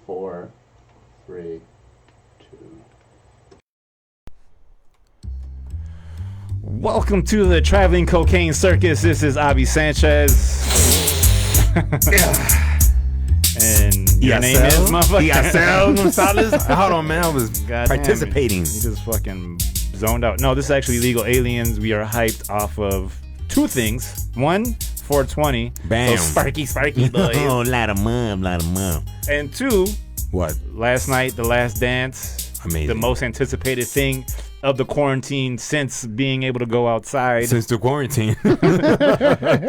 4, 3, 2. Welcome to the Traveling Cocaine Circus. This is Abi Sanchez. And your name is motherfucker. Hold on, man. I was participating. You just fucking zoned out. No, this is actually Legal Aliens. We are hyped off of two things. One, 420. Bam. So sparky boys. Oh, light 'em up. And two, What? last night, The Last Dance. Amazing. The most anticipated thing of the quarantine since being able to go outside. Since the quarantine.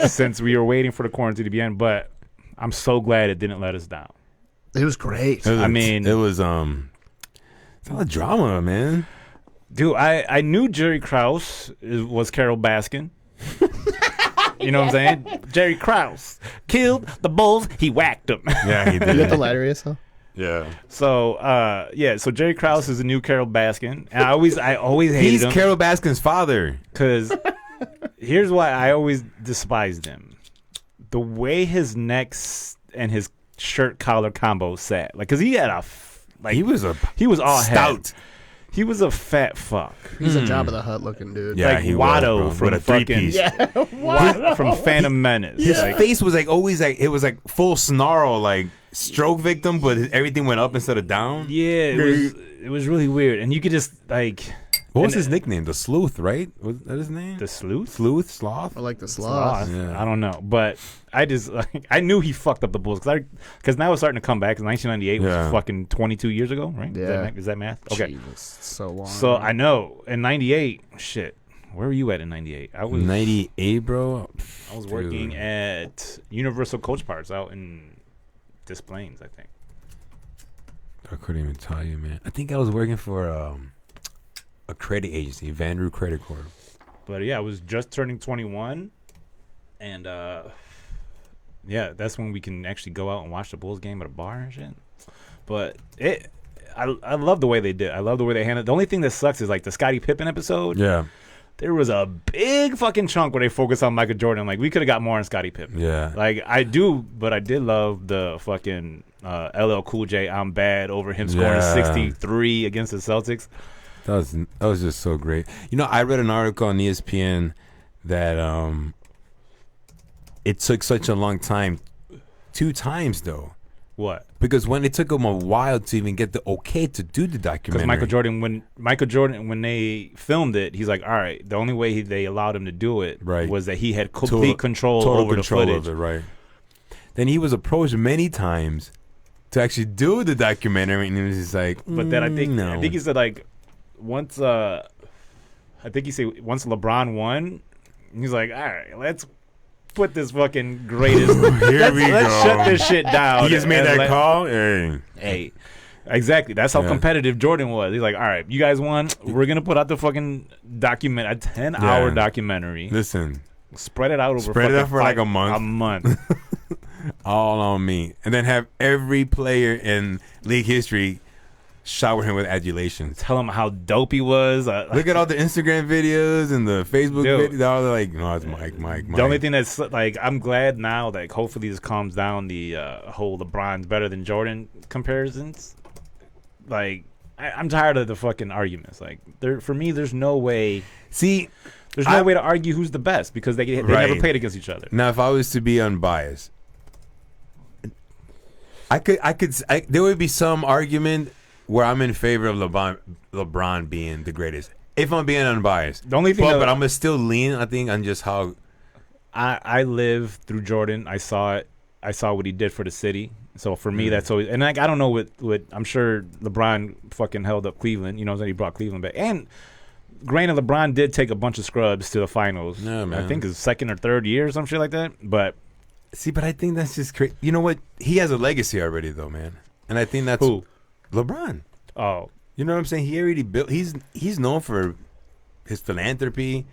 Since we were waiting for the quarantine to be end. But I'm so glad it didn't let us down. It was great. I it mean, was it's all drama, man. dude, I knew Jerry Krause was Carol Baskin. You know what I'm saying? Jerry Krause killed the bulls. He whacked them. Yeah, he You got did. the hilarious, huh? Yeah. So so Jerry Krause is the new Carol Baskin, and I always hated He's him. Carol Baskin's father. Because here's why I always despised him: the way his neck and his shirt collar combo sat. Like, cause he had He was all stout. head. He was a fat fuck. He's a Jabba the Hutt looking dude. Yeah, like he was, Watto bro. from With a fucking three-piece. from Phantom Menace. His Like, face was like always like it was like full snarl, like stroke victim, but everything went up instead of down. yeah, it was really weird, and you could just like. What was and his nickname? The Sleuth, right? Was that his name? The sleuth. Sloth. Or like the sloth. Yeah. I don't know, but I just I knew he fucked up the Bulls because now it's starting to come back. Because 1998 Yeah. was fucking 22 years ago, right? Yeah. Is that math? Okay, Jesus, so long. so I know in '98, shit. Where were you at in '98? I was 98, bro. I was working at Universal Coach Parts out in Des Plaines, I think. I couldn't even tell you, man. I think I was working for a credit agency, Vanru Credit Corp. But yeah, I was just turning 21, and yeah, that's when we can actually go out and watch the Bulls game at a bar and shit. But I love the way they did. I love the way they handled it. The only thing that sucks is like the Scottie Pippen episode. Yeah. There was a big fucking chunk where they focused on Michael Jordan. Like, we could have got more on Scottie Pippen. Yeah. Like, but I did love the fucking LL Cool J I'm bad over him scoring Yeah. 63 against the Celtics. That was just so great. You know, I read an article on ESPN that it took such a long time, 2 times though, What? because when it took them a while to even get the okay to do the documentary. Because Michael Jordan, when they filmed it, he's like, all right, the only way they allowed him to do it Right. was that he had complete control total over control the footage. of it, right? Then he was approached many times to actually do the documentary, and he was just like, But then I think no. he said like once once LeBron won, he's like, all right, let's put this fucking greatest. let's shut this shit down. He just made and that call. Hey. Hey, exactly. That's how Yeah. competitive Jordan was. He's like, all right, you guys won. We're gonna put out the fucking a 10-hour Yeah. documentary. Listen, Spread it out over. Spread it out for like a A month. month. all on me, and then have every player in league history shower him with adulation. Tell him how dope he was. Look at all the Instagram videos and the Facebook Dude. videos. They're all like, no, it's Mike. The only thing that's like, I'm glad now that hopefully this calms down the whole LeBron's better than Jordan comparisons. Like, I'm tired of the fucking arguments. Like, for me, there's no way. See, There's no way to argue who's the best because they Right. never played against each other. now if I was to be unbiased, there would be some argument where I'm in favor of LeBron being the greatest. If I'm being unbiased. The only thing, but I'm gonna still lean, I think, on just how. I lived through Jordan. I saw it. I saw what he did for the city. So for me, that's always. And like, I don't know what I'm sure LeBron fucking held up Cleveland. You know, he brought Cleveland back. And granted, LeBron did take a bunch of scrubs to the finals. Yeah, man. I think his second or third year or some shit like that. But See, but I think that's just crazy. You know what? He has a legacy already, though, man. And I think that's who? LeBron. Oh, You know what I'm saying? He already built. He's known for his philanthropy.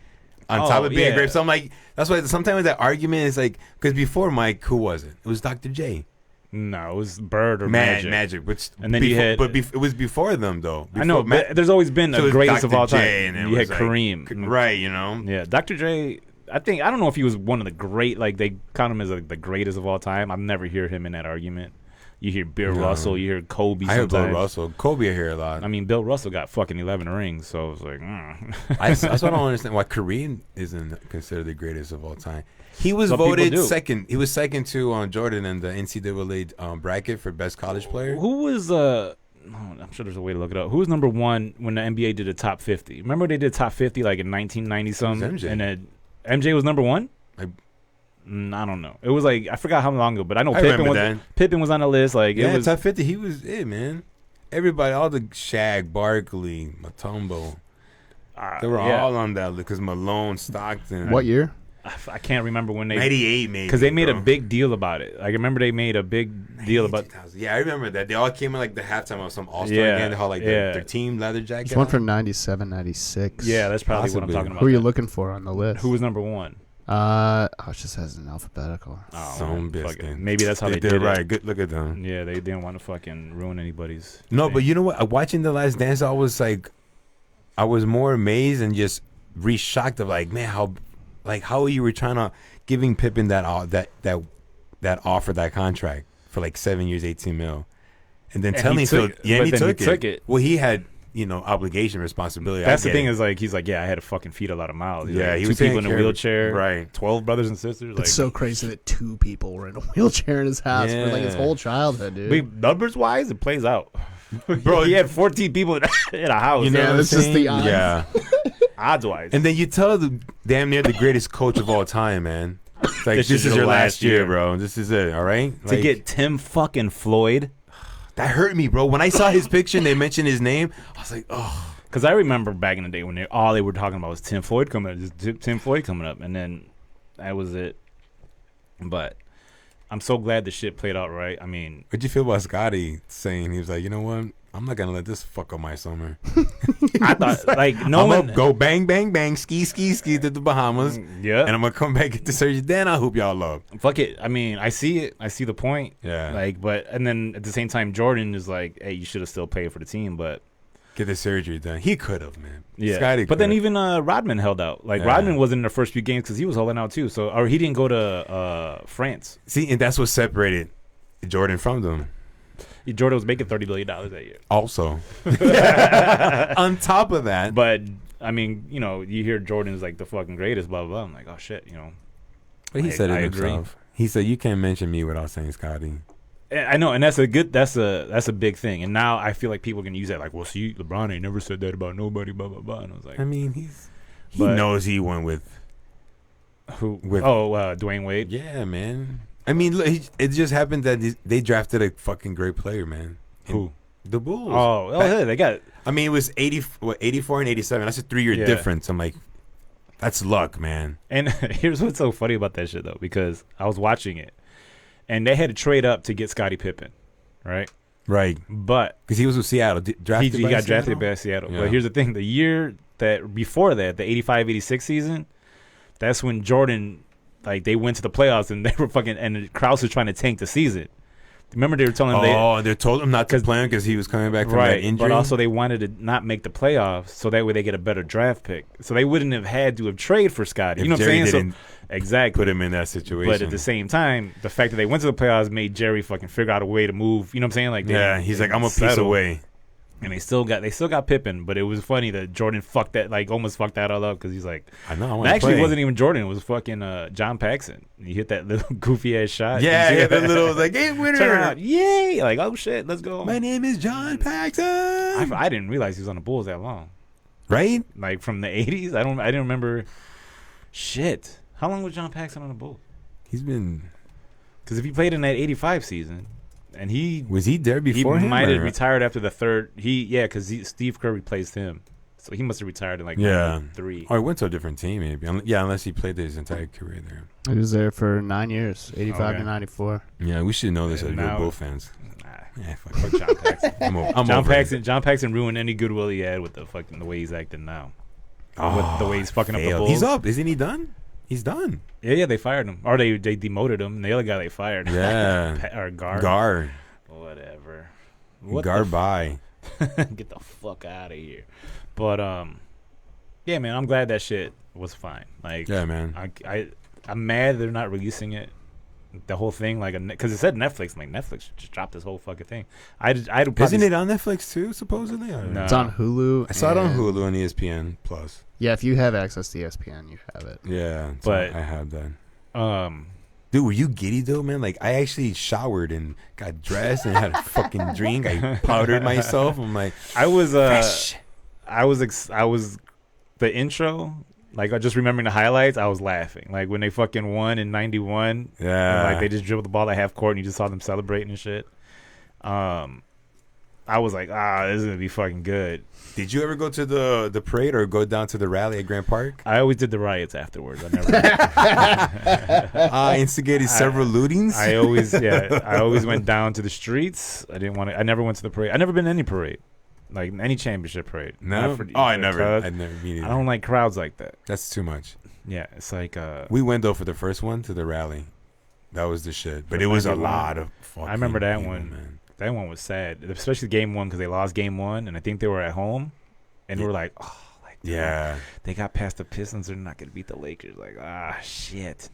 On top of being yeah. great, so I'm like, that's why sometimes that argument is like, because before Mike, who was it? It was Dr. J. no, it was Bird or Magic. Magic, which And then you had- it was before them though. I know, Before but there's always been so it the was greatest Dr. of all time. J, and it You had was like- Kareem. right? You know, Yeah, Dr. J. I don't know if he was one of the great, like they count him as like the greatest of all time. I've never hear him in that argument. You hear Bill No. Russell, you hear Kobe. I heard Bill sometimes. Russell. Kobe I hear a lot. I mean, Bill Russell got fucking 11 rings, so I was like, That's what I don't understand why Kareem isn't considered the greatest of all time. He was Some people voted do. second. He was second to Jordan in the NCAA bracket for best college player. Who was I'm sure there's a way to look it up. Who was number one when the NBA did the top 50? Remember they did top 50 like in 1990 something, MJ. and then MJ was number one. I don't know. It was like I forgot how long ago, but I know Pippen was on the list. Like Yeah, it was top 50. He was it, man. Everybody, all the Shaq, Barkley, Mutombo, they were all on that list because Malone, Stockton. What year? I can't remember when they 98 maybe. because they made a bro. big deal about it. Like I remember they made a big deal about. 2000. Yeah, I remember that. They all came in like the halftime of some All-Star Yeah, game. They had like their team leather jacket. There's one on. from 97, 96. Yeah, that's probably what I'm Possibly. talking about. Who are you then. looking for on the list? Who was number one? It just has an alphabetical. Oh, Some fuck biscuit. it. Maybe that's how they did did right. it. Good, look at them. Yeah, they didn't want to fucking ruin anybody's. No, thing. but you know what? Watching The Last Dance, I was more amazed and just re-shocked of like, man, how you were trying to giving Pippen that offer, that contract for like 7 years, 18 mil, and then And telling he Phil, took- yeah, but and he then he took, took it. it. Well, he had obligation, responsibility. That's I the get thing it. is like he's like, yeah, I had to fucking feed a lot of mouths. He's Yeah, like, he two was people taking in a care of it. wheelchair, Right. 12 brothers and sisters. Like It's so crazy that 2 people were in a wheelchair in his house for like his Yeah. whole childhood, dude. numbers wise, it plays out. Bro, he had 14 people in a house. You know Yeah, what I'm that's just saying? the odds. Yeah. Odds wise. And then you tell the damn near the greatest coach of all time, man. It's like, This this is is your your last last year, year. bro. This is it, all right? to get Tim fucking Floyd. that hurt me, bro. When I saw his picture and they mentioned his name, I was like, oh. Because I remember back in the day when all they were talking about was Tim Floyd coming up, just Tim Floyd coming up, and then that was it. But I'm so glad the shit played out right. I mean, What'd you feel about Scotty saying he was like, you know what? I'm not gonna let this fuck up my summer. I thought like no I'm one gonna go bang, bang, bang, ski to the Bahamas, Yeah, and I'm gonna come back get the surgery. Then I hope y'all love. fuck it. I mean, I see it. I see the point. Yeah, Like, but and then at the same time, Jordan is like, hey, you should have still paid for the team, but get the surgery done. He could have, man. yeah. Scotty But then coulda. even Rodman held out. Like Yeah. Rodman wasn't in the first few games because he was holding out too. So or he didn't go to France. See, and that's what separated Jordan from them. Jordan was making $30 billion that year. Also, on top of that, But I mean, you hear Jordan's like the fucking greatest, blah blah blah. I'm like, oh shit, but he I- said it I agree. himself. He said, "You can't mention me without saying Scotty." I know, and that's a big thing. And now I feel like people can use that, like, well, see, LeBron ain't never said that about nobody, blah blah blah. And I was like, I mean, he But- knows he went with. who? with- Dwayne Wade. Yeah, man. I mean, look, it just happened that they drafted a fucking great player, man. Who? The Bulls. Yeah, they got. I mean, it was 84 and 87. That's a 3-year Yeah. difference. I'm like, that's luck, man. And here's what's so funny about that shit though, because I was watching it, and they had to trade up to get Scottie Pippen, right? Right. But Because he was with Seattle. Drafted he by got Seattle? drafted by Seattle. Yeah. But here's the thing: the year that before that, the 85-86 season, that's when Jordan, like, they went to the playoffs and they were fucking, and Krause was trying to tank the season. Remember they were telling him they told him not to play him because he was coming back from that right, injury. but also they wanted to not make the playoffs so that way they get a better draft pick. So they wouldn't have had to have traded for Scotty. If You know what Jerry I'm saying? didn't So exactly. put him in that situation. But at the same time, the fact that they went to the playoffs made Jerry fucking figure out a way to move. You know what I'm saying? Like, yeah, he's like, I'm a piece settle. away. And they still got Pippen, but it was funny that Jordan almost fucked that all up because he's like, I know. I want actually, play. it wasn't even Jordan. It was fucking John Paxson. He hit that little goofy ass shot. Yeah, yeah, the little like, hey, winner. Turn around, yay! Like, oh shit, let's go. My name is John Paxson. I didn't realize he was on the Bulls that long. Right? Like from the 80s. I didn't remember. Shit, how long was John Paxson on the Bulls? He's been. Because if he played in that 85 season, and Was he there before he him? might have or- retired after the third. Because Steve Kerr replaced him, so he must have retired in like Yeah. 93. Or he went to a different team, maybe. Yeah, unless he played his entire career there. He was there for 9 years, 85 Okay. to 94. Yeah, we should know this Yeah, as now- good Bull fans. Nah, Yeah, fuck. fuck John Paxson. I'm John over it. Paxson. John Paxson ruined any goodwill he had with the way he's acting now. With the way he's fucking up the failed. Bulls. He's up. Isn't he done? He's done. Yeah, they fired him, or they demoted him. The other guy they fired. Yeah. or Gar. Gar. Whatever. Gar by. Get the fuck out of here. But yeah, man, I'm glad that shit was fine. Like, Yeah, man. I'm mad they're not releasing it the whole thing, like, because it said Netflix. I'm like, Netflix just dropped this whole fucking thing. I'd probably Isn't it on Netflix too? Supposedly. I don't know. No. It's on Hulu. I saw it on and- Hulu and ESPN Plus. Yeah, if you have access to ESPN, you have it. Yeah, so But- I have that. Um, Dude, were you giddy though, man? Like I actually showered and got dressed and had a fucking drink. I powdered myself. I'm like, I was fresh. I was the intro. Like, just remembering the highlights, I was laughing. Like, when they fucking won in 91. Yeah. And, like, they just dribbled the ball at half court, and you just saw them celebrating and shit. I was like, this is going to be fucking good. Did you ever go to the parade or go down to the rally at Grant Park? I always did the riots afterwards. I never. I instigated several lootings. I always went down to the streets. I never went to the parade. I never been to any parade. Like, any championship parade. No? Not for- I for never Cubs. been either. I don't like crowds like that. That's too much. Yeah, it's like We went though for the first one to the rally. That was the shit. But The it was a 91. lot of fucking I remember that people, one. man. That one was sad, especially game one, because they lost game one, and I think they were at home, and we were like, Yeah. they got past the Pistons, they're not gonna beat the Lakers. Like, shit.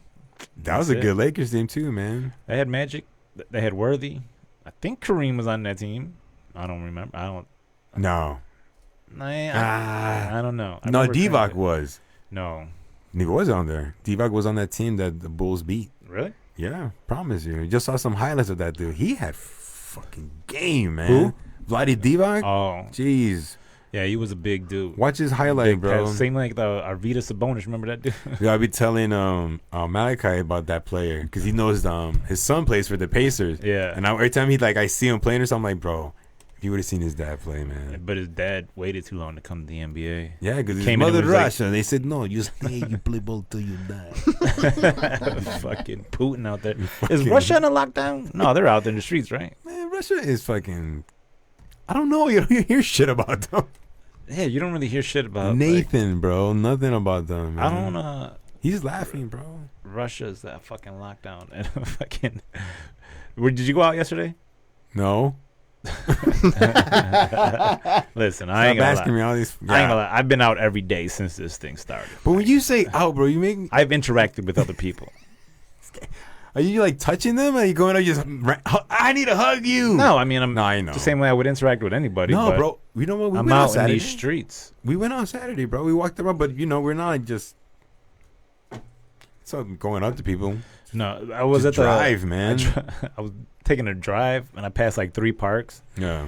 That was a good Lakers team too, man. They had Magic, they had Worthy. I think Kareem was on that team. I don't remember. No. I don't know. I No, remember Divac Kareem- was. No, He was on there. Divac was on that team that the Bulls beat. really? Yeah, promise you. Just saw some highlights of that dude. He had fucking game, man. Who? Vlade Divac? Oh, Jeez. yeah, he was a big dude. Watch his highlight, Big bro. pass. Same like the Arvita Sabonis. Remember that dude? Yeah, I'll be telling Malachi about that player because he knows his son plays for the Pacers. Yeah. And every time I see him playing or something, I'm like, bro, if you would have seen his dad play, man. But his dad waited too long to come to the NBA. Yeah, because his Came in and mother was like- Russia. They said, no, you stay, you play ball till you die. Fucking Putin out there. Is Russia in a lockdown? No, they're out there in the streets, right? Man, Russia is fucking... I don't know. You don't hear shit about them. Yeah, you don't really hear shit about Nathan, bro. Nothing about them, Like, man. I don't. He's laughing, bro. Russia's that fucking lockdown and fucking. Did you go out yesterday? No. Listen, I ain't Stop gonna asking lie. me all these... I ain't gonna lie. I've been out every day since this thing started. But when you say out, bro, you make me... I've interacted with other people. Are you like touching them? Or are you going to just... I need to hug you. No, I mean, I'm No, I know. the same way I would interact with anybody. No, but bro. You know what? We I'm went out in Saturday. these streets. We went on Saturday, bro. We walked around, but we're not like just... So going up to people. No, I was Just at the drive, man. I was taking a drive and I passed like 3 parks. Yeah.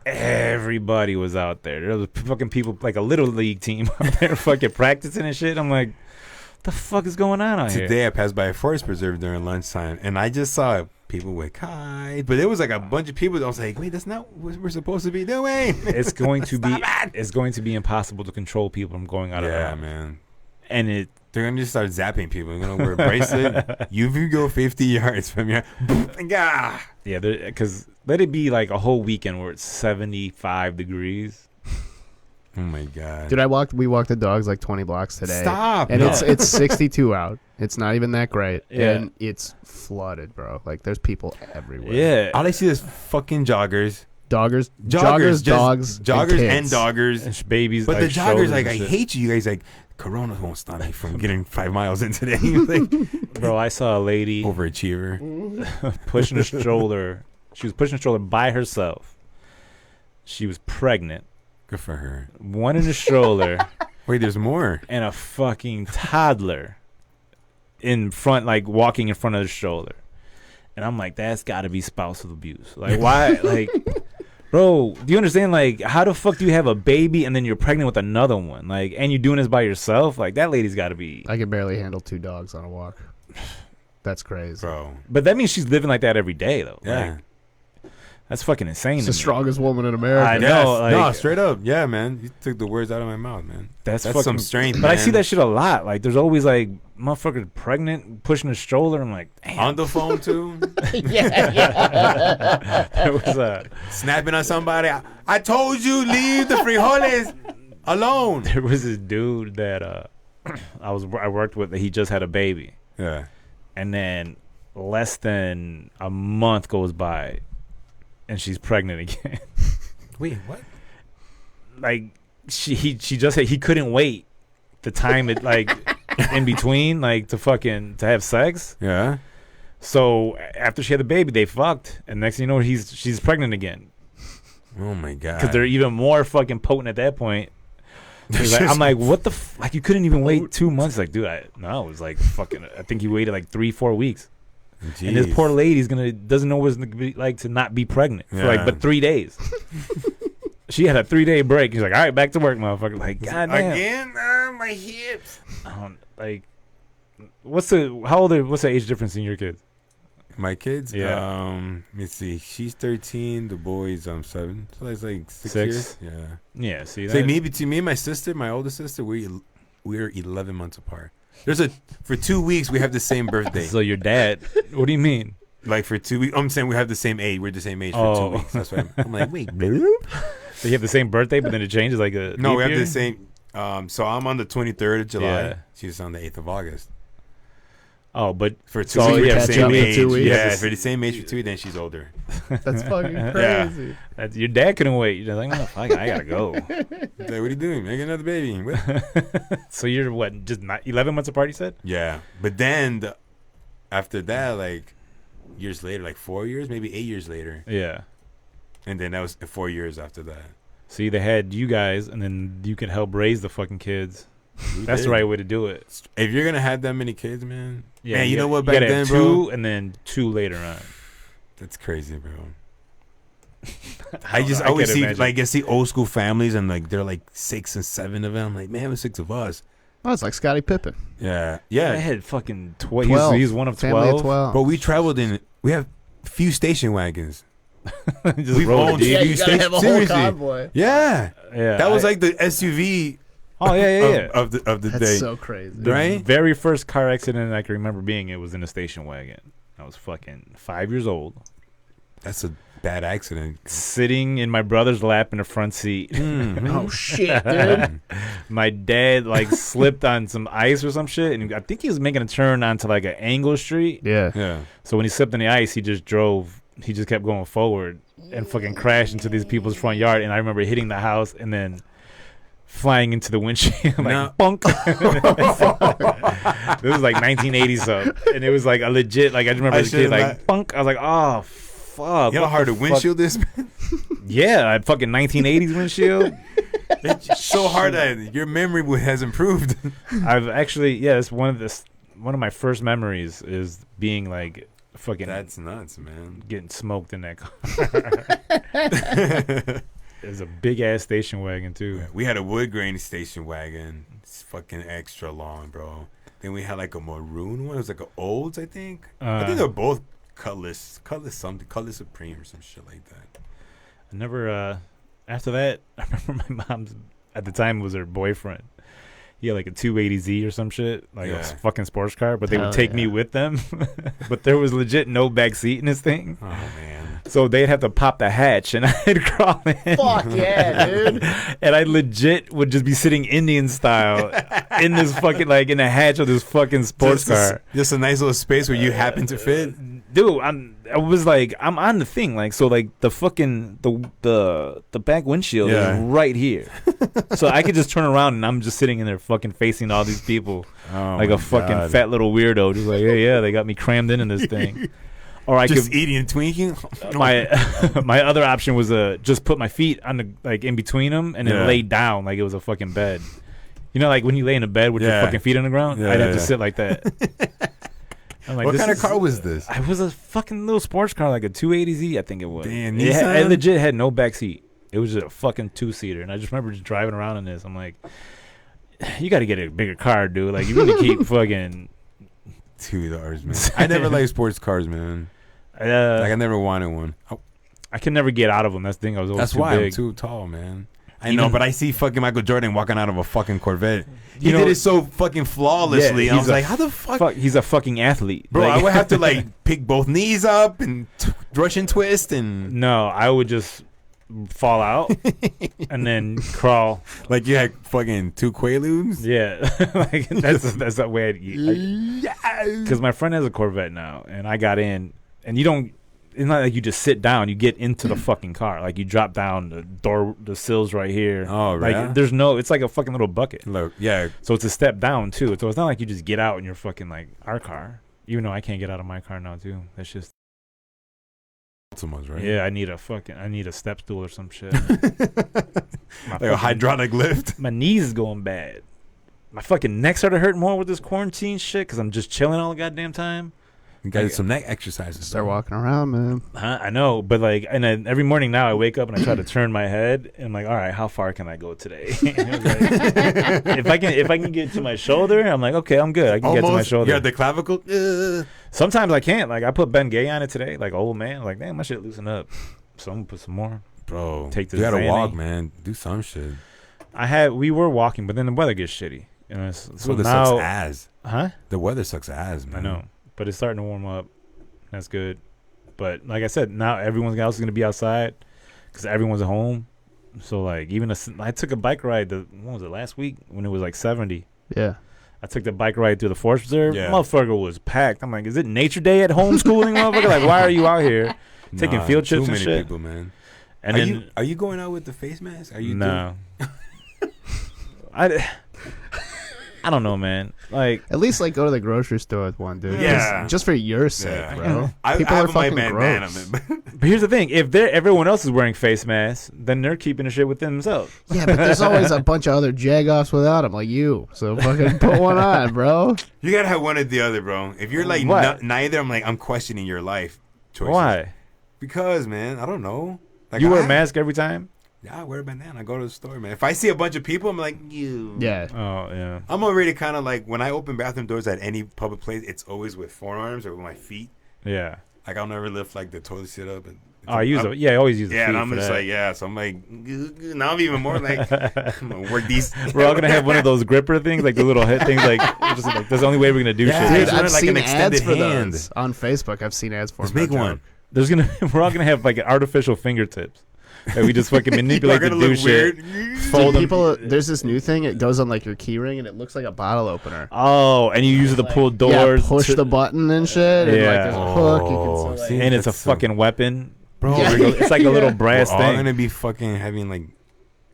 Everybody was out there. There was fucking people, like a little league team out there fucking practicing and shit. I'm like, what the fuck is going on out here? Today I passed by a forest preserve during lunchtime, and I just saw people with kites, but it was like a bunch of people. I was like, wait, that's not what we're supposed to be doing. It's going to be Stop it. it's going to be impossible to control people from going out of the Yeah, house. man. And They're gonna just start zapping people. You're gonna wear a bracelet. You go 50 yards from your... yeah, because let it be like a whole weekend where it's 75 degrees. Oh my god. Dude, we walked the dogs like 20 blocks today. Stop. And No. it's 62 out. It's not even that great. Yeah. And it's flooded, bro. Like there's people everywhere. Yeah, All I see is fucking joggers. Joggers, Just dogs, joggers and kids. doggers. and babies. But like, the joggers, shoulders like, and I shit. hate you guys. Like, Corona won't stop me from getting 5 miles in today. Like, Bro, I saw a lady overachiever. pushing a stroller. She was pushing a stroller by herself. She was pregnant. Good for her. One in the stroller Wait, there's more. and a fucking toddler in front, like walking in front of the stroller. And I'm like, that's got to be spousal abuse. Like, why? Like, bro, do you understand? Like, how the fuck do you have a baby and then you're pregnant with another one? Like, and you're doing this by yourself? Like, that lady's got to be. I can barely handle 2 dogs on a walk. That's crazy. Bro. But that means she's living like that every day, though. Yeah. Like, that's fucking insane. She's to the me. strongest woman in America. I know. Yes. like- No, straight up. Yeah, man. You took the words out of my mouth, man. That's That's fucking, some strength, But I see man. that shit a lot. Like, there's always like motherfuckers pregnant pushing a stroller. I'm like, damn. On the phone, too. There was a Snapping on somebody. I told you, leave the frijoles alone. there was this dude that I worked with. That he just had a baby, Yeah. and then less than a month goes by, and she's pregnant again. Wait, what? Like he couldn't wait the time it like in between like to have sex. Yeah. So after she had the baby, they fucked, and next thing you know, she's pregnant again. Oh my god. Because they're even more fucking potent at that point. I'm like, what the like? You couldn't even wait 2 months. Like, dude, it was like fucking. I think he waited like 3-4 weeks. Jeez. And this poor lady's doesn't know what it's gonna be like to not be pregnant for but 3 days. She had a 3-day break. He's like, all right, back to work, motherfucker. Like, goddamn. Again, my hips. Like, what's the age difference in your kids? My kids? Yeah. Let me see. She's 13. The boy's 7. So that's like 6 6? years. Yeah. Yeah. See, So maybe to me and my sister, my older sister, we're 11 months apart. For 2 weeks we have the same birthday. So your dad? What do you mean? Like for 2 weeks, I'm saying we have the same age. We're the same age for 2 weeks. That's why I'm like, wait. So you have the same birthday, but then it changes like a. No, we have year? the same. So I'm on the 23rd of July. Yeah. She's on the 8th of August. Oh, but For 2 so weeks, you we're have the the same same age. 2 weeks. Yeah, for the same age for 2, then she's older. That's fucking Yeah. crazy. your dad couldn't wait. You're like, oh, fuck, I gotta go. Like, what are you doing? Make another baby. What? So you're what? Just not 11 months apart? You said? Yeah, but then after that, like years later, like 4 years, maybe 8 years later, Yeah. and then that was 4 years after that. See, they had you guys, and then you can help raise the fucking kids. We That's did. the right way to do it. If you're gonna have that many kids, man, Yeah, man, you know what? gotta Back then, have bro, 2 and then 2 later on. that's crazy, bro. I I just don't know, I always can't see imagine. like I see old school families and like they're like 6 and 7 of them. I'm like, man, there's 6 of us. Oh, it's like Scottie Pippen. Yeah, I yeah. had fucking 12. He's one of Family 12. of 12. But we traveled in. We have few station wagons. Just We've rolled owned deep. yeah, few you gotta have a whole seriously. convoy. Yeah, Yeah, that was like the SUV Oh yeah. of the That's day. so crazy. The right? very first car accident I can remember being it was in a station wagon. I was fucking 5 years old, That's a bad accident. sitting in my brother's lap in the front seat. Oh shit, dude. My dad like slipped on some ice or some shit, and I think he was making a turn onto like an angle street. Yeah. Yeah. So when he slipped on the ice, he just kept going forward and fucking crashed into these people's front yard. And I remember hitting the house and then flying into the windshield like No. bunk. This was like 1980 something, and it was like a legit like I just remember as a kid should've like not- bunk. I was like, oh fuck. You know what how hard the to fuck? windshield this? Yeah, I fucking 1980s windshield. It's so hard that your memory has improved. I've actually it's one of my first memories is being like fucking That's nuts, man. getting smoked in that car. It was a big ass station wagon too. We had a wood grain station wagon. It's fucking extra long, bro. Then we had like a maroon one. It was like an Olds, I think. I think they're both Cutlass Supreme or some shit like that. I never after that I remember my mom's at the time it was her boyfriend. He had like a 280Z or some shit, like a Yeah. fucking sports car, but they Hell would take yeah. me with them. But there was legit no back seat in this thing. Oh man. So they'd have to pop the hatch and I'd crawl in. Fuck yeah, dude. And I legit would just be sitting Indian style in this fucking like in the hatch of this fucking sports car. Just a nice little space where you happen to fit. Dude, I was like, I'm on the thing, like, so like the fucking the back windshield Yeah. is right here, so I could just turn around and I'm just sitting in there fucking facing all these people Oh like my a fucking God. fat little weirdo, just like, hey, yeah, they got me crammed in this thing. Or I Just could eating and twinking. my other option was just put my feet on the like in between them and then Yeah. lay down like it was a fucking bed. You know, like when you lay in a bed with your Yeah. fucking feet on the ground, Yeah, I'd have to yeah. sit like that. I'm like, What this kind of is- car was this? I was a fucking little sports car, like a 280Z, I think it was. Damn, It Nissan? legit had no back seat. It was just a fucking 2-seater, and I just remember just driving around in this. I'm like, you got to get a bigger car, dude. Like, you really keep fucking. $2, man. I never liked sports cars, man. Like I never wanted one. I could never get out of them. That's the thing. I was always That's too why big. I'm too tall, man. I Even- know, but I see fucking Michael Jordan walking out of a fucking Corvette. He You know- did it so fucking flawlessly. Yeah, I he's was a like, how the fuck? Fuck, he's a fucking athlete, Bro, Like- I would have to like pick both knees up and Russian twist and No, I would just fall out and then crawl. like you had fucking 2 Quaaludes. Yeah, like that's the way I'd eat. Because my friend has a Corvette now, and I got in, and you don't. It's not like you just sit down. You get into the fucking car. Like you drop down the door, the sills right here. Oh, like right. there's no. It's like a fucking little bucket. Look, yeah, So it's a step down too. So it's not like you just get out in your fucking like our car. Even though I can't get out of my car now too. That's just So much, right? yeah. I need a step stool or some shit. Like a hydraulic lift. My knees is going bad. My fucking neck started hurting more with this quarantine shit because I'm just chilling all the goddamn time. You got some neck exercises. Start walking around, man. I know, but like, and then every morning now I wake up and I try to turn my head and I'm like, all right, how far can I go today? Like, if I can get to my shoulder, I'm like, okay, I'm good. I can get to my shoulder. Yeah, the clavicle. Sometimes I can't. Like I put Ben Gay on it today, like old man. Like damn, my shit loosen up. So I'm gonna put some more. Bro, Take this you gotta Xanny. walk, man. Do some shit. We were walking, but then the weather gets shitty. You know, so weather now, sucks ass. huh? The weather sucks ass, man. I know, but it's starting to warm up. That's good. But like I said, now everyone else is gonna be outside because everyone's at home. So like, I took a bike ride. When was it? Last week when it was like 70. Yeah. I took the bike ride through the Forest Preserve. Yeah. Motherfucker was packed. I'm like, is it Nature Day at homeschooling, motherfucker? Like, why are you out here taking field trips too and many shit? people, man. And then Are you going out with the face mask? Are you? no. I don't know, man. Like, At least like go to the grocery store with one, dude. Yeah. Just for your sake, Yeah. bro. I People have are my fucking bandana, gross. man. but here's the thing: if everyone else is wearing face masks, then they're keeping the shit with themselves. Yeah, but there's always a bunch of other jagoffs without them, like you. So fucking put one on, bro. You gotta have one or the other, bro. If you're like What? neither, I'm questioning your life choices. Why? Because, man, I don't know. Like, You wear a mask every time? Yeah, I wear a bandana. I go to the store, man. If I see a bunch of people, I'm like, you. Yeah. Oh yeah. I'm already kind of like, when I open bathroom doors at any public place, it's always with forearms or with my feet. Yeah. Like, I'll never lift like the toilet seat up. And Oh, I always use the yeah, feet and I'm for just that. like, yeah. So I'm like, now I'm even more like, I'm gonna work these. We're all gonna have one of those gripper things, like the little head things. Like, just like that's the only way we're gonna do Yeah, shit. Dude, it's I've like seen an ads extended for hand. those on Facebook. I've seen ads for Let's them. make no one. joke. We're all gonna have like artificial fingertips. That we just fucking manipulate You're to gonna do look shit. weird. Fold them. People, there's this new thing. It goes on like your key ring, and it looks like a bottle opener. Oh, and you use it to pull doors. Yeah, push the button and shit. And like Yeah. there's a hook. You can Oh, still, like, see? and it's a That's so- fucking weapon. Bro, Yeah. It's like a little brass we're all thing. gonna be fucking having like,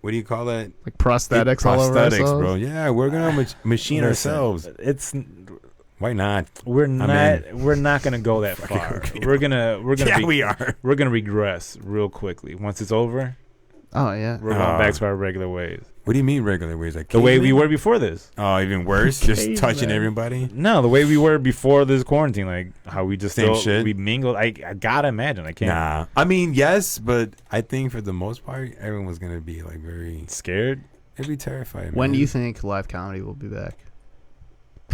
what do you call that? like prosthetics all over Prosthetics, ourselves. bro. Yeah, we're gonna machine Listen, ourselves. It's Why not? we're in. not gonna go that far. okay. We're gonna Yeah, we are. we're gonna regress real quickly. Once it's over, Oh yeah. we're going back to our regular ways. What do you mean regular ways? Like The way we caveman? were before this. Oh, even worse. Just Caveman. touching everybody. No, the way we were before this quarantine, like how we just Same still, shit. we mingled. I gotta imagine. I can't. Nah, I mean yes, but I think for the most part, everyone was gonna be like very. Scared. They'd be terrified. When man. do you think live comedy will be back?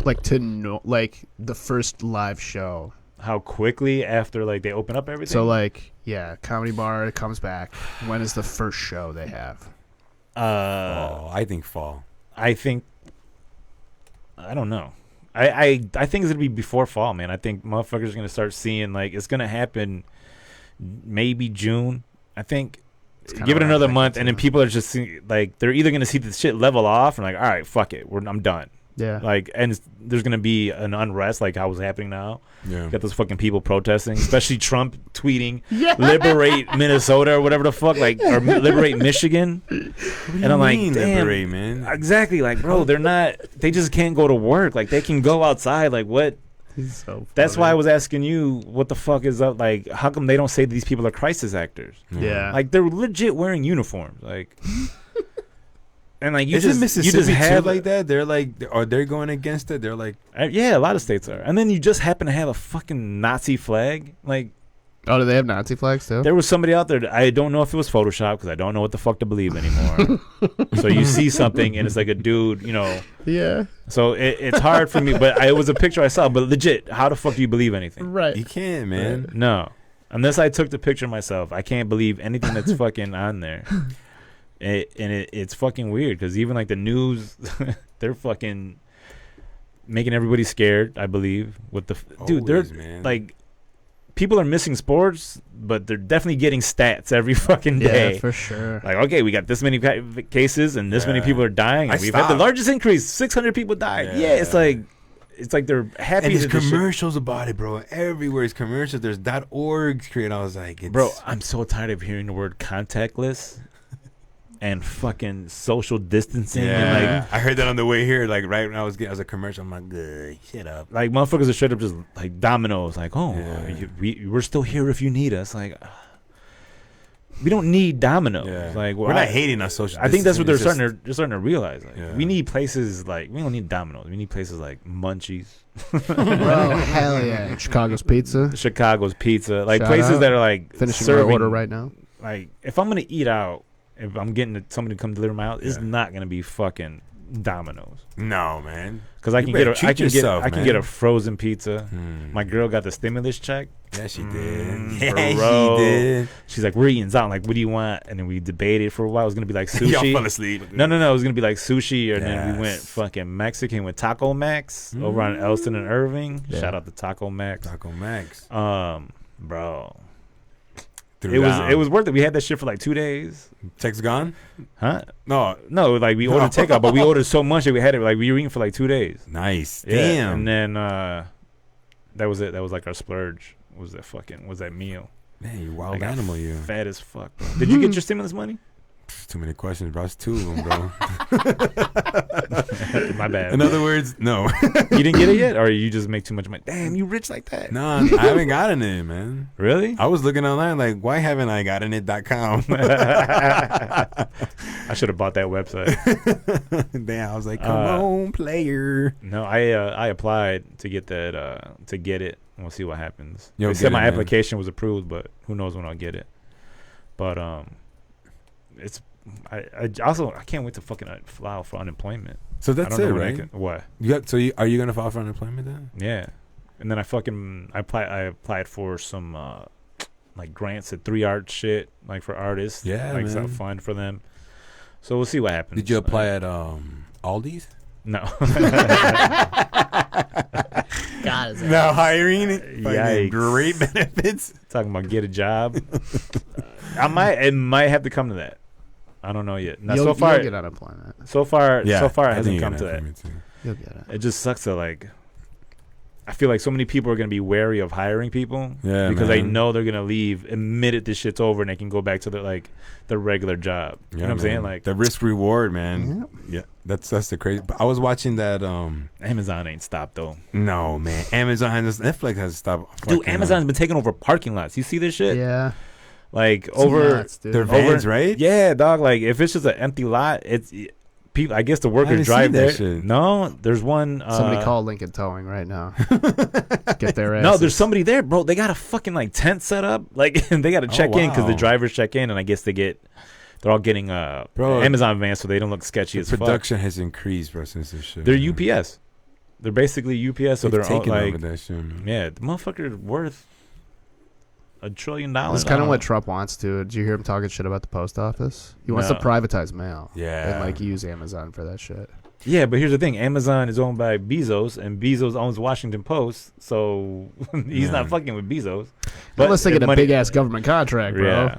Like to know, like the first live show. How quickly after like they open up everything? So like, yeah, comedy bar comes back. When is the first show they have? Oh, I think fall. I think. I don't know. I think it's gonna be before fall, man. I think motherfuckers are gonna start seeing like it's gonna happen, maybe June. I think. kinda Give it what I'm another thinking, month, and then too. people are just like they're either gonna see the shit level off and like, all right, fuck it, I'm done. Yeah. Like, and there's gonna be an unrest like how was happening now. Yeah. Got those fucking people protesting, especially Trump tweeting, "Liberate Minnesota" or whatever the fuck, like, or "Liberate Michigan." And I'm like, damn, liberate, man. exactly, like, bro, they're not. They just can't go to work. Like, they can go outside. Like, what? He's so That's funny. why I was asking you, what the fuck is up? Like, how come they don't say these people are crisis actors? Yeah. Like, they're legit wearing uniforms. Like, and like you Isn't just Mississippi you just have too like that? They're like, are they going against it? They're like, yeah, a lot of states are. And then you just happen to have a fucking Nazi flag. Like, Oh, do they have Nazi flags too? there was somebody out there. I don't know if it was Photoshop because I don't know what the fuck to believe anymore. So you see something and it's like a dude, you know. Yeah. So it's hard for me, but it was a picture I saw. But legit, how the fuck do you believe anything? Right. you can't, man. No, unless I took the picture myself, I can't believe anything that's fucking on there. It's fucking weird because even like the news, they're fucking making everybody scared. I believe with the dude, Always, they're man. like. People are missing sports, but they're definitely getting stats every fucking day. Yeah, for sure. Like, okay, we got this many cases and this many Yeah. people are dying. And I we've had the stopped. largest increase. 600 people died. Yeah, it's like they're happy. And there's that this shit- commercials about it, bro. Everywhere is commercials. There's .org created. I was like, it's, Bro, I'm so tired of hearing the word contactless. and fucking social distancing. Yeah, And I heard that on the way here. Like right when I was a commercial, I'm like, good, shut up. like motherfuckers are straight up just like dominoes. Like, oh, Yeah. we're still here if you need us. Like, we don't need dominoes. Yeah. Like, we're not hating on social. I think that's what they're distancing, they're starting to realize. Like, Yeah. we need places like we don't need dominoes. We need places like Munchies, Bro, hell yeah. Chicago's Pizza. Chicago's Pizza, like Shout places out. that are like Finishing my serving. order right now. Like, if I'm gonna eat out, if I'm getting somebody to come deliver my house, it's Yeah. not gonna be fucking Domino's. No, man. Because I You can better get treat yourself, I can man. get a frozen pizza. Hmm. My girl got the stimulus check. Yeah, she did. Mm, Yeah, bro. she did. She's like, we're eating out. I'm like, what do you want? And then we debated for a while. It was gonna be like Y'all sushi. fell asleep. No. It was gonna be like sushi, and then we went Yes. fucking Mexican with Taco Max over on Elston and Irving. Yeah. Shout out to Taco Max. Taco Max. Bro, Threw down. it was worth it. We had that shit for like 2 days. Check's gone? Huh? No. No, like we ordered takeout, but we ordered so much that we had it. Like we were eating for like 2 days. Nice. Yeah, Damn. and then that was it. That was like our splurge. Was that meal? Man, you wild I got animal, you. Fat as fuck. Bro. Did you get your stimulus money? Too many questions, bro. It's 2 of them, bro. My bad. In other words, no. You didn't get it yet, or you just make too much money? Damn, you rich like that? No, I haven't gotten it, man. Really? I was looking online like, why haven't I gotten it.com? I should have bought that website. Damn, I was like, come on, player. No, I applied to get that to get it. We'll see what happens. You'll They get said it, my man. application was approved, but who knows when I'll get it. But it's I can't wait to fucking file for unemployment. So I that's don't it, know when I right? can- what? Are you gonna file for unemployment then? Yeah, and then I applied for some like grants at 3Art shit, like for artists. Yeah, like some man. fund for them. So we'll see what happens. Did you apply at Aldi's? No. God, is No hiring. Yikes. Great benefits. Talking about get a job. It might have to come to that. I don't know yet. Now, you'll so far get unemployment. it I hasn't think come you're to gonna that. have to. You'll get it. It just sucks that like I feel like so many people are gonna be wary of hiring people Yeah, because they man. know they're gonna leave the minute this shit's over and they can go back to their regular job. You know what I'm saying? Like the risk reward, man. Yeah, that's the crazy. But I was watching that. Amazon ain't stopped though. No, man. Amazon has Netflix has stopped. Dude, fucking, Amazon's been taking over parking lots. You see this shit? Yeah. Like It's over nuts, dude. their vans, right? Yeah, dog. Like if it's just an empty lot, it's people. I guess the workers haven't drive seen that there. shit. No, there's one. Somebody call Lincoln Towing right now. Get their ass. No, there's somebody there, bro. They got a fucking like tent set up. Like and they got to check in because the wow. drivers check in, and I guess they're all getting Bro, Amazon vans, so they don't look sketchy The as fuck. production has increased, bro, since this shit. They're man. UPS. They're basically UPS, so They've they're all taken like, over that shit, man. yeah, the motherfucker's worth $1 trillion. That's kind of what Trump wants to. Did you hear him talking shit about the post office? He wants No. to privatize mail. Yeah. And like use Amazon for that shit. Yeah, but here's the thing: Amazon is owned by Bezos, and Bezos owns Washington Post, so he's Yeah. not fucking with Bezos. Unless they if get a money- big ass government contract, bro. Yeah.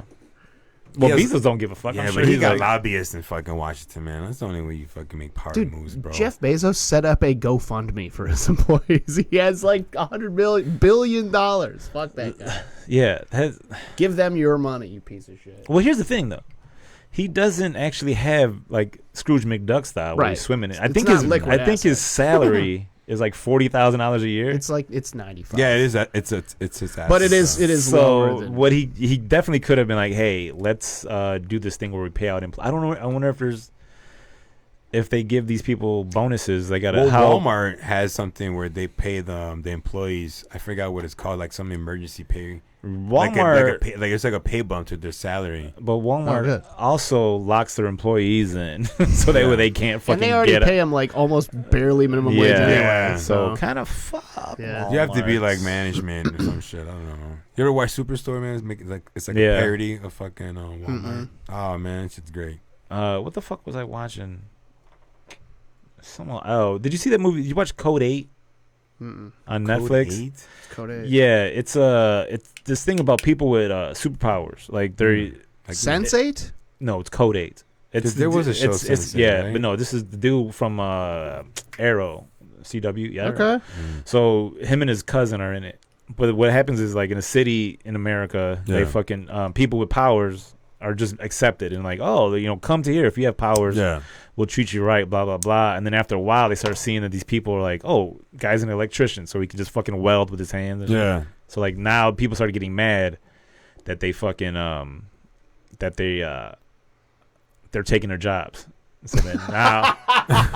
Well, He has- Bezos don't give a fuck. Yeah, I'm but sure he he's got like, lobbyists in fucking Washington, man. That's the only way you fucking make power Dude, moves, bro. Jeff Bezos set up a GoFundMe for his employees. He has like $100 billion. Fuck that guy. yeah. Give them your money, you piece of shit. Well, here's the thing, though. He doesn't actually have like Scrooge McDuck style where he's Right. swimming in. I It's think not liquid his salary is like $40,000 a year. It's 95. Yeah, it is. It's his ass. But it is lower So than what he definitely could have been like, hey, let's do this thing where we pay out. I don't know. I wonder if they give these people bonuses. They gotta. Well, Walmart has something where they pay the employees. I forgot what it's called, like some emergency pay. Walmart, It's like a pay bump to their salary. but Walmart good. also locks their employees in, so that way they can't fucking and they already get pay him like almost barely minimum wage anyway. Yeah. So kind of fuck. Yeah. You have to be like Walmarts. management or some shit. I don't know. You ever watch Superstore, man? It's like Yeah. a parody of fucking Walmart. Oh man, shit's great. What the fuck was I watching? Did you see that movie? Did you watch Code 8 Mm-mm. on Code Netflix? 8? Code 8. Yeah, it's this thing about people with superpowers. Like they're Like, Sense8? no, it's Code 8. It's There was a show It's Sense8, yeah, right? but no, this is the dude from Arrow, CW. Yeah. Okay. So him and his cousin are in it. But what happens is like in a city in America, they Yeah. fucking people with powers are just accepted and like, oh, come to here if you have powers. Yeah. We'll treat you right, blah blah blah. And then after a while, they start seeing that these people are like, oh, guy's an electrician, so he can just fucking weld with his hands. And Yeah. shit. So like now people started getting mad that they fucking that they're taking their jobs. So then now,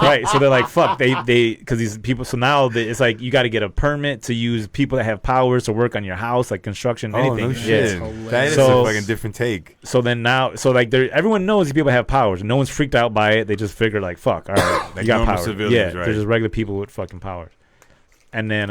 right? So they're like, fuck, they because these people. So now it's like you got to get a permit to use people that have powers to work on your house, like construction, anything. Oh no shit! Yeah. That is So- a fucking different take. So then now, so like everyone knows these people have powers. No one's freaked out by it. They just figure like, fuck, all right, Like you got normal powers. civilians, Yeah, right? they're just regular people with fucking powers. And then,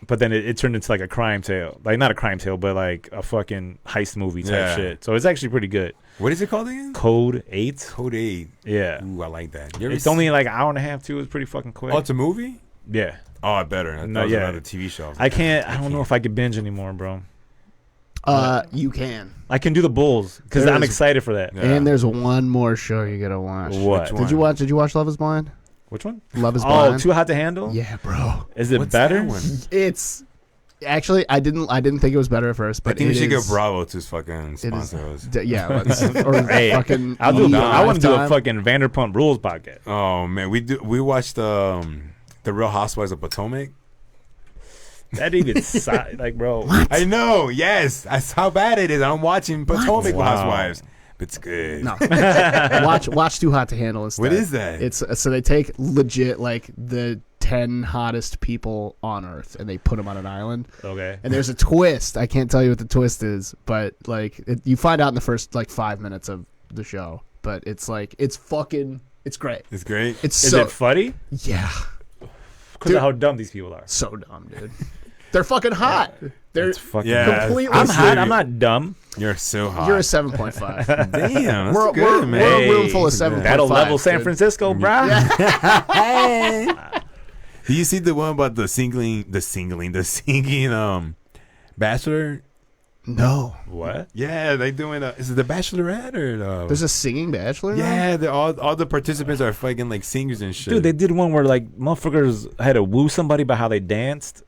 but then it turned into like a crime tale, like not a crime tale, but like a fucking heist movie type Yeah. shit. So it's actually pretty good. What is it called again? Code 8. Code 8. Yeah. Ooh, I like that. You ever It's only like an hour and a half too. It's pretty fucking quick. Oh, it's a movie? Yeah. Oh, I better. That No, was yeah. another TV show. I don't know if I could binge anymore, bro. You can. I can do the Bulls because I'm There's- excited for that. Yeah. And there's one more show you gotta watch. What? Which Did you one? watch? Did you watch Love Is Blind? Which one? Love Is Oh, Blind. Too Hot to Handle? Yeah, bro. Is it What's better? that one? It's actually I didn't think it was better at first, but I think we it should get is- Bravo to fucking It is, sponsor us. yeah, let's, or Hey, fucking. I'll do. I want to do a Lifetime. fucking Vanderpump Rules podcast. Oh man, we watched the Real Housewives of Potomac. That even like, bro. I know. Yes, that's how bad it is. I'm watching Potomac Wow. Housewives. It's good. No, watch Too Hot to Handle instead. What is that? It's so they take legit like the 10 hottest people on Earth and they put them on an island. Okay. And there's a twist. I can't tell you what the twist is, but like you find out in the first like 5 minutes of the show. But it's like it's great. It's great. It's Is so it funny? yeah, Because of how dumb these people are. so dumb, dude. They're fucking hot. They're It's fucking. Yeah. completely. I'm That's hot. serious. I'm not dumb. You're so hot. You're a 7.5. Damn. That's we're, good, we're, man. we're a room full of Hey, 7.5. That'll level San dude. Francisco, bruh. Do you see the one about the singing Bachelor? No, What? Yeah, they doing is it the Bachelorette or the? there's a singing bachelor. now? Yeah, all the participants are fucking like singers and shit. Dude, they did one where like motherfuckers had to woo somebody by how they danced.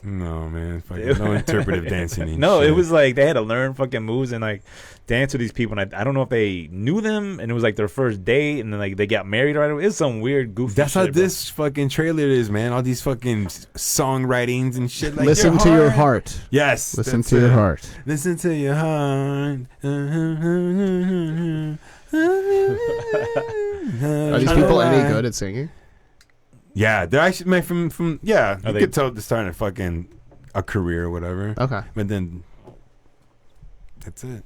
No man, fucking no interpretive dancing. And No, shit. it was like they had to learn fucking moves and like dance with these people. And I don't know if they knew them and it was like their first date and then like they got married right away. It's some weird goofy. That's how shit, bro. this fucking trailer is, man. All these fucking songwritings and shit. Like Listen to your heart. Yes, Listen that's to your it. heart. Listen to your heart. Are these people any good at singing? Yeah, they're actually made from yeah. Are You they- could tell they're starting a fucking a career or whatever. Okay. But then that's it.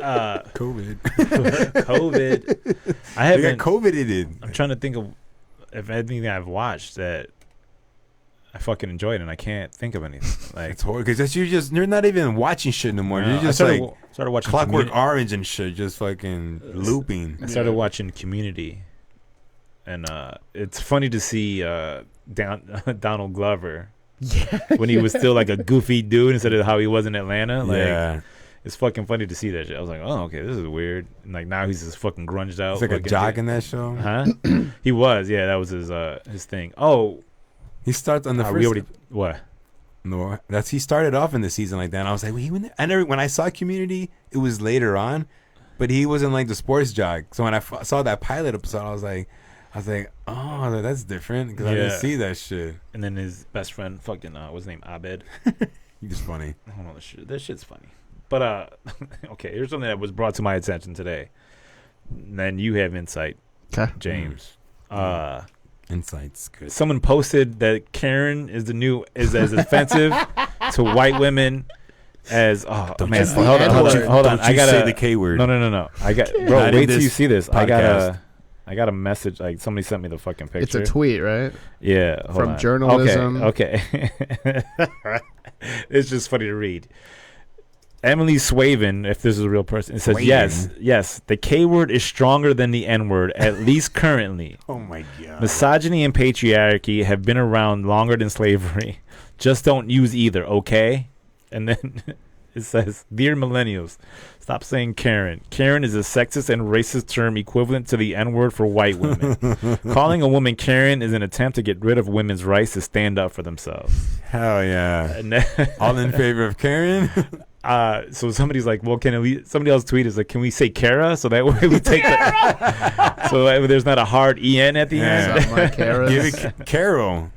COVID. COVID. I They haven't. got COVID-ed. I'm trying to think of if anything I've watched that I fucking enjoyed, and I can't think of anything. Like It's horrible because you're not even watching shit no more. You're I just started, like started watching Clockwork Communi- Orange and shit, just fucking looping. I started watching Community, and it's funny to see Donald Glover Yeah. when he was still like a goofy dude instead of how he was in Atlanta. Like, Yeah, it's fucking funny to see that shit. I was like, oh, okay, this is weird. And like now he's just fucking grunged out. it's like a fucking jock dude. in that show. Huh? He was, yeah, that was his thing. Oh, He starts on the we first. already what? No, he started off in the season like that. And I was like, well, he went there. I never when I saw Community, it was later on, but he wasn't like the sports jock. So when I saw that pilot episode, I was like, oh, that's different because I Yeah. didn't see that shit. And then his best friend, fucking what's his name, Abed. He's just funny. I don't know that shit's funny. But okay, here's something that was brought to my attention today. And then you have insight, Okay. James. Insights, good. Someone posted that Karen is as offensive to white women as Don't man. you- Hold Don't on. Don't I you gotta say the K word. No. I got bro. Not in Wait till you this see this. podcast. I got a message. Like somebody sent me the fucking picture. It's a tweet, right? Yeah, hold From on. journalism. Okay. It's just funny to read. Emily Swaven, if this is a real person, it says Swaven. yes. The K word is stronger than the N word, at least currently. Oh my god. Misogyny and patriarchy have been around longer than slavery. Just don't use either, okay? And then it says, "Dear millennials, stop saying Karen. Karen is a sexist and racist term equivalent to the N-word for white women. Calling a woman Karen is an attempt to get rid of women's rights to stand up for themselves." Hell yeah. And then All in favor of Karen? So somebody's like, well, somebody else tweeted like, can we say Kara so that way we take the so that way there's not a hard en at the end. Something like Kara. Give it Carol.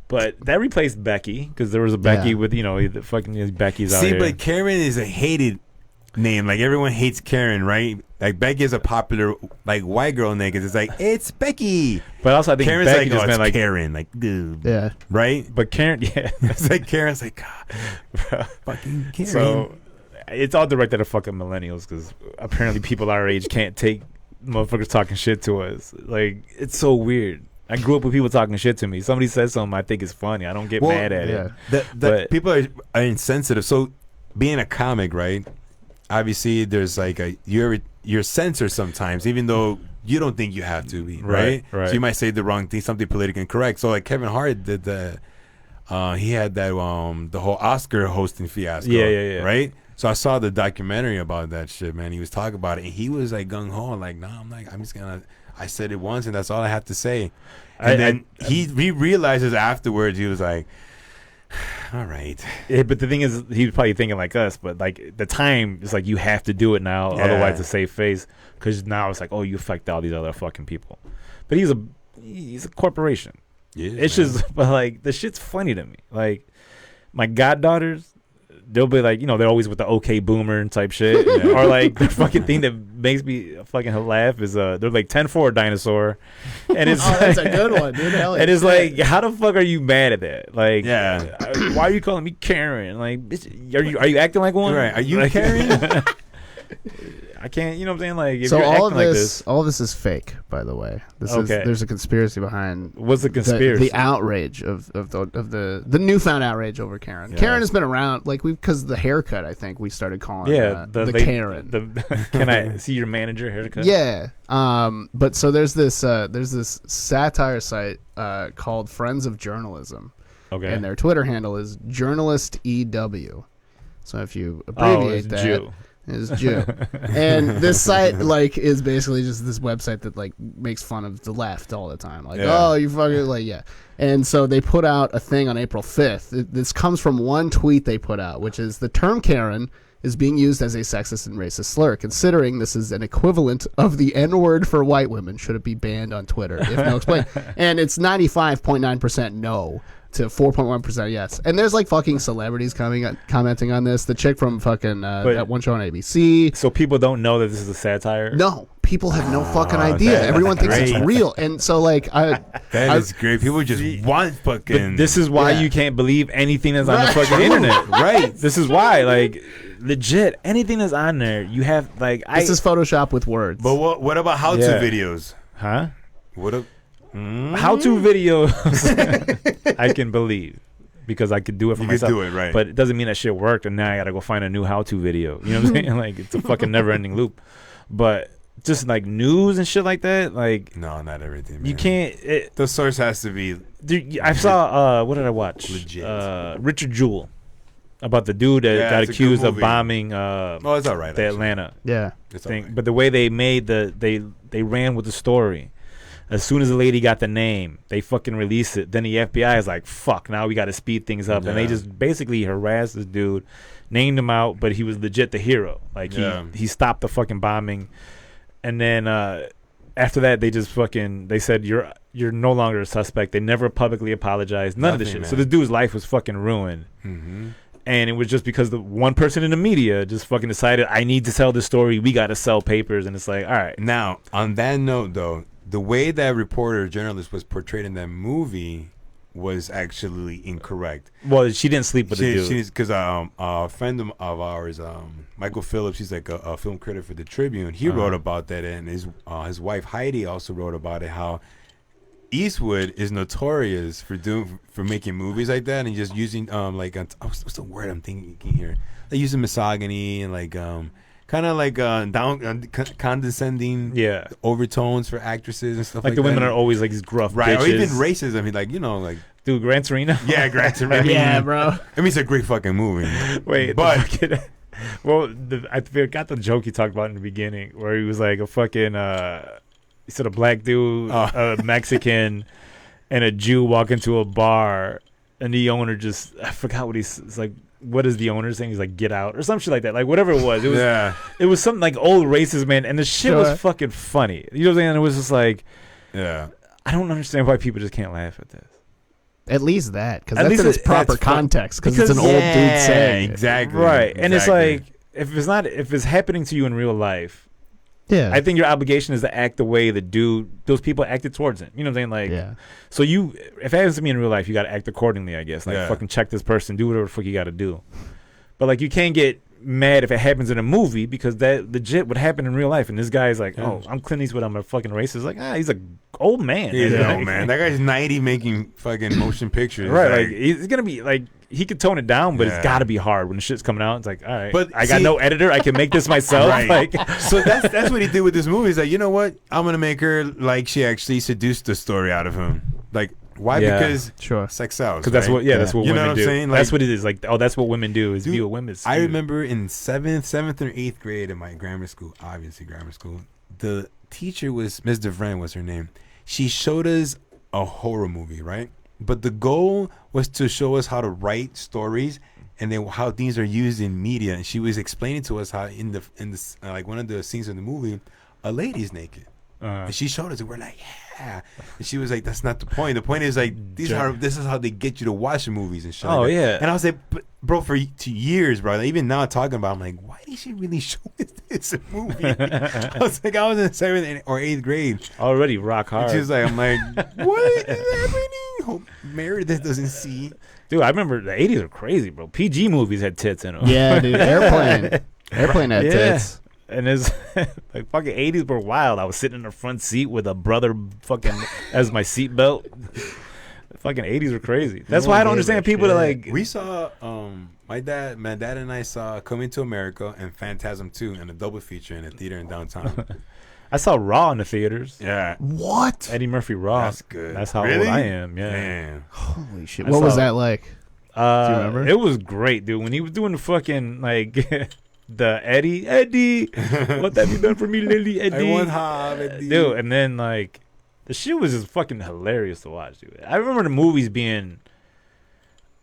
But that replaced Becky because there was a Becky with the fucking Becky's out See, here. but Karen is a hated name. Like everyone hates Karen, right? Like Becky is a popular like white girl name because it's like it's Becky. But also I think Karen's Becky like, just oh, meant it's like Karen, like dude, Yeah. right? But Karen, yeah, It's like Karen's like God, fucking Karen. so it's all directed at fucking millennials because apparently people our age can't take motherfuckers talking shit to us. Like it's so weird. I grew up with people talking shit to me. Somebody says something I think is funny. I don't get mad at it. The people are insensitive. So being a comic, right? Obviously, there's like you're censored sometimes, even though you don't think you have to be, right? Right. So you might say the wrong thing, something politically incorrect. So like Kevin Hart did he had that the whole Oscar hosting fiasco, yeah. right? So I saw the documentary about that shit, man. He was talking about it, and he was like gung ho, like, nah, I'm just gonna. I said it once, and that's all I have to say. And then he realizes afterwards, he was like, all right. Yeah, but the thing is, he was probably thinking like us, but like the time is like you have to do it now, otherwise it's a safe face. Because now it's like, oh, you affect all these other fucking people. But he's a corporation. Yeah, it's just, but like the shit's funny to me. Like my goddaughters, they'll be like, they're always with the okay boomer type shit, or like the fucking thing that makes me fucking laugh is they're like 10-4 dinosaur, and it's that's a good one, dude. Hell and it's like, how the fuck are you mad at that? Like, why are you calling me Karen? Like, bitch, are you acting like one? Right? Are you like, Karen? I can't, you know what I'm saying? Like, if so you're all of acting this, all of this is fake, by the way. There's a conspiracy behind. What's the conspiracy? The outrage of the newfound outrage over Karen. Yeah. Karen has been around because of the haircut. I think we started calling the Karen. Can I see your manager haircut? Yeah. But so there's this satire site called Friends of Journalism. Okay. And their Twitter handle is journalist EW. So if you abbreviate that. Jew. Is Jew. And this site is basically just this website that makes fun of the left all the time. Oh, you fucking And so they put out a thing on April 5th. This comes from one tweet they put out, which is the term Karen is being used as a sexist and racist slur. Considering this is an equivalent of the N-word for white women, should it be banned on Twitter? If no, explain. And it's 95.9% no to 4.1% yes. And there's fucking celebrities commenting on this. The chick from fucking that one show on ABC. So people don't know that this is a satire? No, people have no fucking idea. Everyone thinks it's real. And so that is great. People just want fucking. But this is why you can't believe anything that's on the fucking internet. Right. This is why legit anything that's on there you have this is Photoshop with words. But what about how-to videos? Huh? What how-to videos I can believe because I could do it for myself. You could do it, right. But it doesn't mean that shit worked and now I gotta go find a new how-to video. You know what I'm saying? It's a fucking never-ending loop. But just news and shit like that, no, not everything, man. You can't the source has to be. Dude, I saw what did I watch? Legit. Richard Jewell. About the dude that got accused of bombing it's all right, the Atlanta thing. Right. But the way they made they ran with the story. As soon as the lady got the name, they fucking released it. Then the FBI is like, fuck, now we got to speed things up. And they just basically harassed this dude, named him out, but he was legit the hero. He stopped the fucking bombing. And then after that, they just they said, you're no longer a suspect. They never publicly apologized. None of this shit. Man. So this dude's life was fucking ruined. Mm-hmm. And it was just because the one person in the media just fucking decided, I need to sell this story. We got to sell papers. And it's like, all right. Now, on that note, though, the way that reporter or journalist was portrayed in that movie was actually incorrect. Well, she didn't sleep with the dude. Because a friend of ours, Michael Phillips, he's a film critic for the Tribune. He wrote about that, and his wife Heidi also wrote about it, how Eastwood is notorious for making movies like that and just using what's the word I'm thinking here? They using misogyny and kind of condescending overtones for actresses and stuff like that. The women are always these gruff bitches. Or even racism. I mean, dude, Gran Torino. Yeah, Gran Torino. Yeah, bro. I mean, it's a great fucking movie. Wait, but I forgot the joke he talked about in the beginning where he was like a fucking. He said a black dude, a Mexican, and a Jew walk into a bar, and the owner I forgot what he's like. what is the owner saying? He's like, get out or some shit like that. Like whatever it was. It was Yeah. it was something like old racist man, and the shit Sure. was fucking funny. You know what I'm saying? It was just like, Yeah. I don't understand why people just can't laugh at this. At least that, because At that's least in its proper that's fun. context, because it's an old Yeah, dude saying it. exactly. Right. And it's Exactly. like, if it's happening to you in real life, Yeah. I think your obligation is to act the way those people acted towards him. You know what I'm saying? Like, yeah. so if it happens to me in real life, you got to act accordingly, I guess. Like, Yeah. fucking check this person, do whatever the fuck you got to do. But, like, you can't get mad if it happens in a movie because that legit would happen in real life. And this guy's like, oh, I'm Clint Eastwood, I'm a fucking racist. Like, he's an old man. He's an Like, old man. That guy's 90 making fucking motion pictures. Right, like he's gonna be like he could tone it down, but Yeah. it's got to be hard when the shit's coming out. It's like, all right, But I got see- no editor, I can make this myself. Right. Like, So that's what he did with this movie. He's like, you know what? I'm gonna make her like she actually seduced the story out of him. Like, why? Yeah. Because Sure. sex sells. because that's right? what, that's what You know women what I'm do. saying? That's Like- what it is. Like, oh, that's what women do is Dude, view a women's. I remember in seventh or eighth grade in my grammar school, obviously grammar school, the teacher was Miss DeVran was her name. She showed us a horror movie, right? But the goal was to show us how to write stories and then how things are used in media. And she was explaining to us how in the like one of the scenes of the movie, a lady's naked. And she showed us, and we're like, yeah. And she was like, that's not the point. The point is like this is how they get you to watch the movies and shit. Oh, like that. yeah. And I was like, bro, for 2 years, bro. Like, even now talking about, it, I'm like, why did she really show us this movie? I was like, I was in 7th or 8th grade. already rock And hard. she was like, I'm like, what is happening? Hope Meredith doesn't see. Dude, I remember the 80s were crazy, bro. PG movies had tits in them. Yeah, dude. Airplane had Yeah. tits. And it's like fucking 80s were wild. I was sitting in the front seat with a brother fucking as my seatbelt. Fucking 80s were crazy. That's why I don't understand people that like. We saw my dad and I saw Coming to America and Phantasm 2 in a double feature in a theater in downtown. I saw Raw in the theaters. Yeah. What? Eddie Murphy Raw. That's good. That's how Really? old I am. Yeah. Man. Holy shit. I What was saw- that like? Do you remember? It was great, dude. When he was doing the fucking like the Eddie, what have you done for me, Lily, Eddie? I want have Eddie. Dude, and then like the shit was just fucking hilarious to watch, dude. I remember the movies being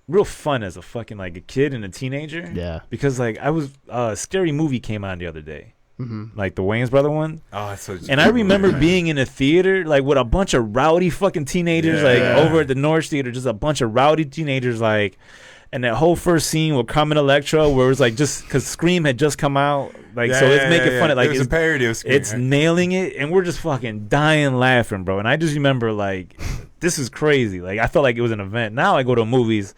real fun as a fucking like a kid and a teenager. Yeah. Because like I was Scary Movie came on the other day. Mm-hmm. Like the Wayans brother one. Oh, it's so And I remember being in a theater like with a bunch of rowdy fucking teenagers like Yeah. over at the North Theater, just a bunch of rowdy teenagers like, and that whole first scene with Carmen Electra where it was like just because Scream had just come out, like so it's making fun of like it was a it's, parody of Scream. it's nailing it, and we're just fucking dying laughing, bro. And I just remember like this is crazy. Like I felt like it was an event. Now I go to movies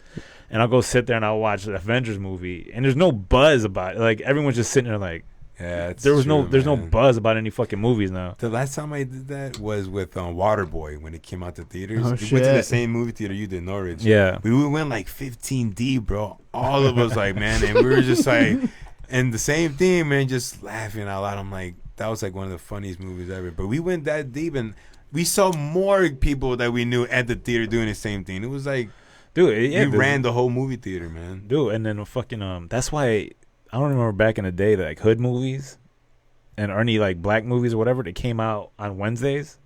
and I'll go sit there and I'll watch the Avengers movie and there's no buzz about it. Like everyone's just sitting there like. Yeah, it's There's true, no man. buzz about any fucking movies now. The last time I did that was with Waterboy when it came out to theaters. Oh, We went to the shit. same movie theater you did, Norwich. Yeah. We went like 15 deep, bro. All of us like, man, and we were just like, and the same thing, man, just laughing out loud. I'm like, that was like one of the funniest movies ever. But we went that deep and we saw more people that we knew at the theater doing the same thing. It was like, Dude, yeah, we ran the whole movie theater, man. Dude, and then fucking that's why I don't remember back in the day that like hood movies and any like black movies or whatever, they came out on Wednesdays.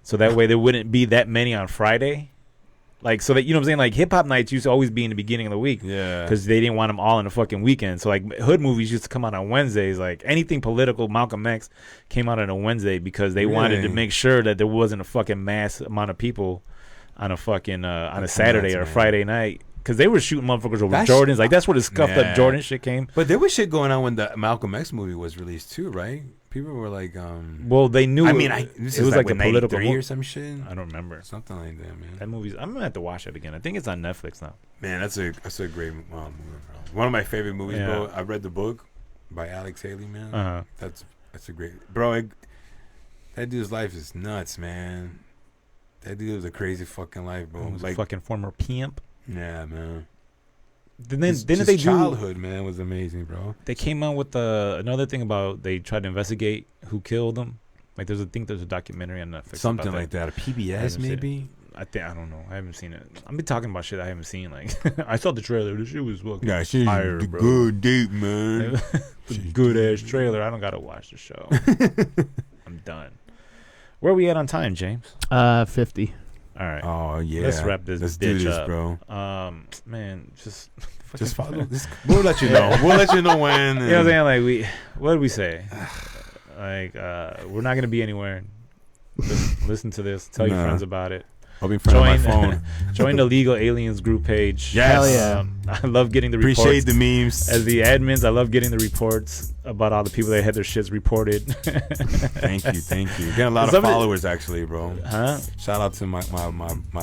So that way there wouldn't be that many on Friday. Like so that you know what I'm saying, like hip hop nights used to always be in the beginning of the week. Yeah. Because they didn't want them all in the fucking weekend. So like hood movies used to come out on Wednesdays. Like anything political, Malcolm X came out on a Wednesday because they wanted to Really? make sure that there wasn't a fucking mass amount of people on a fucking on a That's Saturday nuts, or a man. Friday night. Because they were shooting motherfuckers over That's- Jordans. Like that's where the scuffed Yeah. up Jordan shit came. But there was shit going on when the Malcolm X movie was released too, right? People were like, Well, they knew. I mean, it this is was like what, the political 93 mo- or some shit. I don't remember. Something like that, man. That movie's. I'm gonna have to watch it again. I think it's on Netflix now. Man, that's a great movie, bro. One of my favorite movies, Yeah. bro. I read the book by Alex Haley, man. Uh-huh. That's a great, bro. That dude's life is nuts, man. That dude was a crazy fucking life, bro. It was Like, a fucking former pimp. yeah, man. Then His didn't they do? childhood, man, was amazing, bro. They came out with another thing about they tried to investigate who killed them. Like there's a documentary on Netflix. Something about like that. A I PBS, haven't seen maybe. I don't know. I haven't seen it. I've been talking about shit I haven't seen. Like I saw the trailer. The shit was fucking Yeah, she's fire, bro. good deep, man. Good ass trailer. I don't gotta watch the show. I'm done. Where are we at on time, James? 50. All right. Oh yeah. Let's wrap this Let's bitch do this, up. bro. Man, just follow. We'll let you know. We'll let you know when. You know what I'm saying? Like what did we say? Like we're not gonna be anywhere. Listen to this. Tell your friends about it. I'll be in front of my phone. Join the Legal Aliens group page. Yes. Hell yeah. I love getting the reports. Appreciate the memes. As the admins, I love getting the reports about all the people that had their shits reported. Thank you. Getting a lot of followers actually, bro. Huh? Shout out to my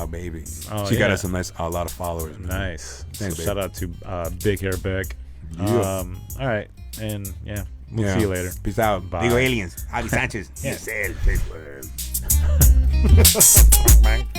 baby. Oh, She got us a lot of followers. Man. Nice. Thanks, So shout out to Big Hair Beck. Yeah. All right, and we'll see you later. Peace out. Bye. Legal Aliens. Abi Sanchez. Yeah. Yourself.